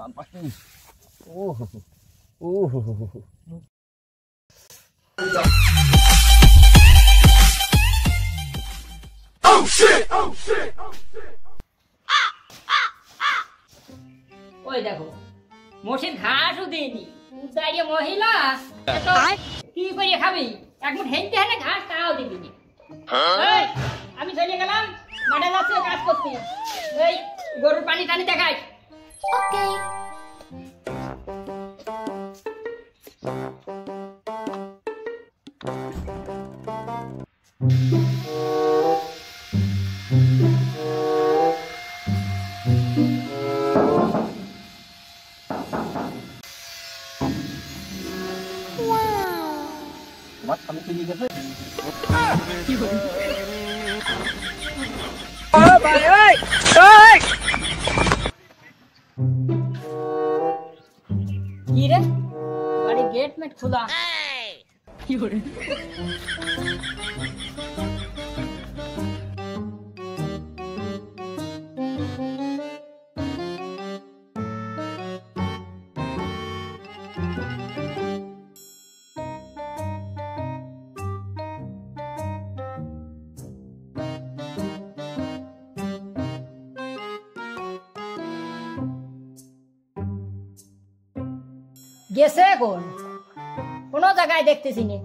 ওই দেখো মোষের ঘাসও দেয়নি, দাঁড়িয়ে মহিলা কি করে খাবি? এক মুঠ হেঁটে হেঁটে ঘাস তাও দিবি নি। আমি চলে গেলাম, মাঠে যাচ্ছে কাজ করতে। এই গরুর পানি টানি দেখাই। আমি চলে গেছে কি রে, গাড়ি গেট মেট খোলা। কি করে গেছে? এখন কোনো জায়গায় দেখতেছি নি।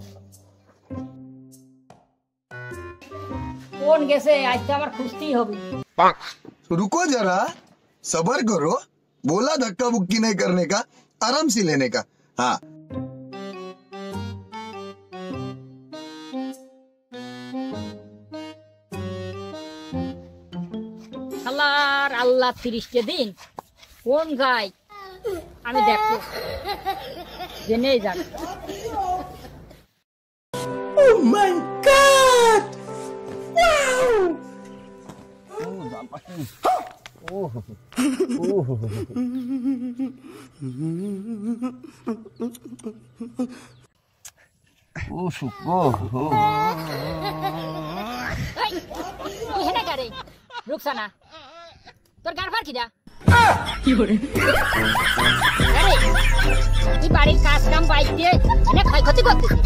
কোন গেছে? আজ তো আমার খুঁজতেই হবে। रुको जरा, सबर करो। बोला धक्का बुक्की नहीं करने का, आराम से लेने का। हाँ আল্লাহর আল্লাহ 30 দিন কোন গাই আমি দেখবো, জেনেই যাক। Oh my God! রুকসানা, তোর গার ফার কি দা? তুই বাড়ির কাজ কাম বাইক দিয়ে অনেক ক্ষয়ক্ষতি করতেছিস।